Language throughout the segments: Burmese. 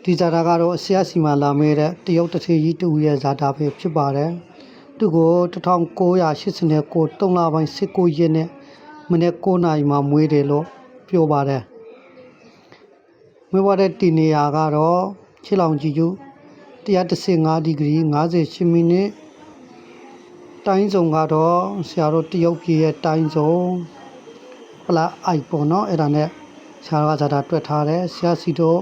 ဒီဇာတာကတော့ဆရာစီမာလာမဲတဲ့တရုတ်တထေကြီးတူရဲ့ဇာတာပဲဖြစ်ပါတယ်သူကို1989 3လပိုင်း19ရက်နေ့မနေ့9နာရီမှာမွေးတယ်လို့ပြောပါတယ်မွေးသွားတဲ့တီနေယာကတော့ခြေလောင်ကြည့်ကျ115ဒီဂရီ58မိနစ်တိုင်းစုံကတော့ဆရာတို့တရုတ်ပြည်ရဲ့တိုင်းစုံပလာအိုက်ပေါ့နော်အဲ့ဒါနဲ့ဆရာကဇာတာတွက်ထားတယ်ဆရာစီတို့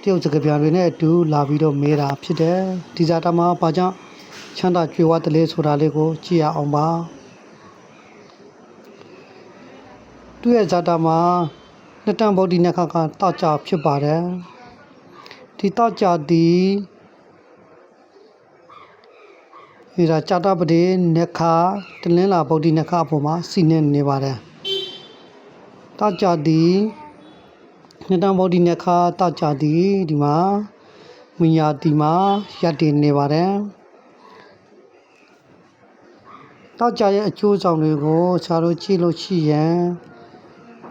တရုတ်စကားပြန်တွေနဲ့အတူလာပြီးတော့မေးတာဖြစ်တယ်ဒီဇာတာမှာဘာကြောင့်ချမ်းသာကြွယ်ဝတယ်လဲဆိုတာလေးကိုကြည့်ရအောင်ပါသူ့ရဲ့ဇာတာမှာနှစ်တန်ဗုဒ္ဓနခကတောက်ကြဖြစ်ပါတယ်ဒီတောက်ကြသည်ဒီဇာတာပတိနခတလင်းလာဗုဒ္ဓနခအပေါ်မှာစီနေပါတယ်တောက်ကြသည်နှစ်တန်ဗုဒ္ဓနခတောက်ကြသည်ဒီမှာမညာဒီမှာရပ်တည်နေပါတယ်တောက်ကြရဲ့အကျိုးဆောင်တွေကိုဆရာတို့ကြည့်လို့ရှိရင်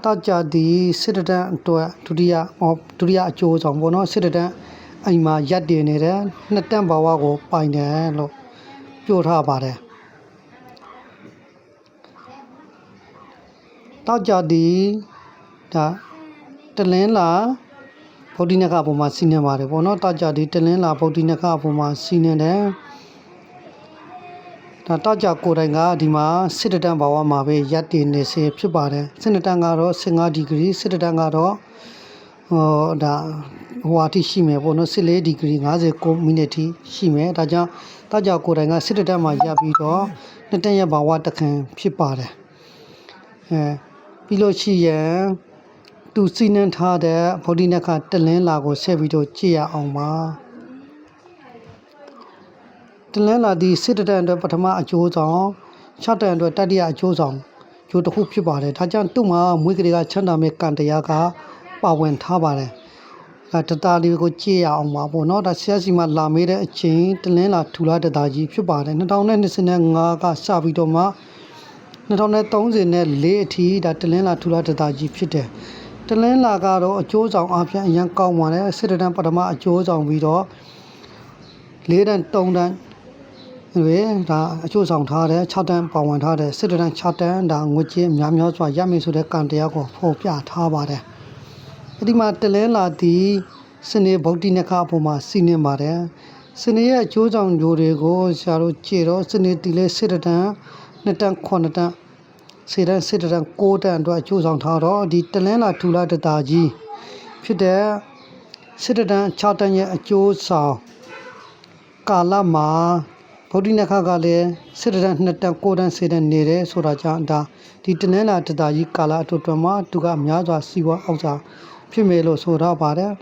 တောက်ကြသည်စစ်တမ်းအတွက်ဒုတိယအကျိုးဆောင်ပေါ့နော်စစ်တမ်းအိမ်မှာရပ်တည်နေတဲ့နှစ်တန်းဘဝကိုပိုင်တယ်လို့ပြောထားပါတယ်တောက်ကြသည်ဒါတလင်းလာဗုဒ္ဓနခအပေါ်မှာစီးနေပါတယ်ပေါ့နော်တောက်ကြသည်တလင်းလာဗုဒ္ဓနခအပေါ်မှာစီးနေတယ်ဒါတောက်ကြကိုယ်တိုင်ကဒီမှာစစ်တမ်းဘဝမှာပဲရပ်တည်နေစေဖြစ်ပါတယ်စစ်တမ်းကတော့15ဒီဂရီစစ်တမ်းကတော့ဒါဟိုအထိရှိမယ်ပေါ့နော်14ဒီဂရီ59မိနစ်ထိရှိမယ်ဒါကြောင့်တောက်ကြကိုယ်တိုင်ကစစ်တမ်းမှာရပ်ပြီးတော့နှစ်တန်းရဲ့ဘဝတခင်ဖြစ်ပါတယ်ပြီးလို့ရှိရင်သူစီးနှင်းထားတဲ့ဗုဒ္ဓနခတလင်းလာကိုဆက်ပြီးတော့ကြည့်ရအောင်ပါတလင်းလာဒီစစ်တမ်းအတွက်ပထမအကျိုးဆောင်6တန်းအတွက်တတိယအကျိုးဆောင်ကျိုးတစ်ခုဖြစ်ပါတယ်ဒါကြောင့်သူ့မှာမွေးကလေးကချမ်းသာမဲ့ကံတရားကပါဝင်ထားပါတယ်ဒါတတားလေးကိုကြည့်ရအောင်ပါပေါ့နော်ဒါဆရာစီမှာလာမေးတဲ့အချိန်တလင်းလာထူလာတတာကြီးဖြစ်ပါတယ်2025ကစပြီးတော့မှ2034အထိဒါတလင်းလာထူလာတတာကြီးဖြစ်တယ်တလင်းလာကတော့အကျိုးဆောင်အပြင်အရန်ကောင်းပါတယ်စစ်တမ်းပထမအကျိုးဆောင်ပြီးတော့4တန်း3တန်းတွေဒါအကျိုးဆောင်ထားတယ်6တန်းပါဝင်ထားတယ်စစ်တမ်း6တန်းဒါငွေကြေးများများစွာရမယ်ဆိုတဲ့ကံတရားကိုဖော်ပြထားပါတယ်အဲ့ဒီမှာတလင်းလာသည်စနေဗုဒ္ဓနခအပေါ်မှာစီးနေပါတယ်စနေရဲ့အကျိုးဆောင်ဂျိုတွေကိုဆရာတို့ကြည့်တော့စနေတီလဲစစ်တမ်း2တန်း9တန်းစစ်တမ်း9တန်းအတွက်အကျိုးဆောင်ထားတော့ဒီတလင်းလာထူလာတတာကြီးဖြစ်တဲ့စစ်တမ်း6တန်းရဲ့အကျိုးဆောင်ကာလမှာဗုဒ္ဓနခကလည်းစစ်တမ်း2တန်း9တန်း10တန်းနေတယ်ဆိုတာကြောင့်ဒါဒီတလင်းလာတတာကြီးကာလအတွက်မှာသူကအများစွာစီးပွားအောက်စာဖြစ်မယ်လို့ဆိုထားပါတယ်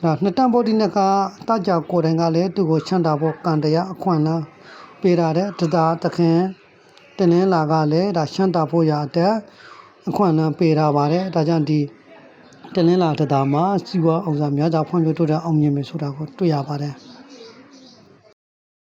ဒါနှစ်တန်းဗုဒ္ဓနခတကြကိုယ်တိုင်ကလည်းသူ့ကိုချမ်းသာဖို့ကံတရားအခွင့်အလမ်းပေးတာတဲ့တတာသခင်တလင်းလာကလည်းဒါချမ်းသာဖို့ရတဲ့အခွင့်အလမ်းပေးထားပါတယ်ဒါကြောင့်ဒီတလင်းလာတတာမှာစီးပွားအောက်စာများစွာဖွံ့ဖြိုးတိုးတက်အောင်မြင်မယ်ဆိုတာကိုတွေ့ရပါတယ်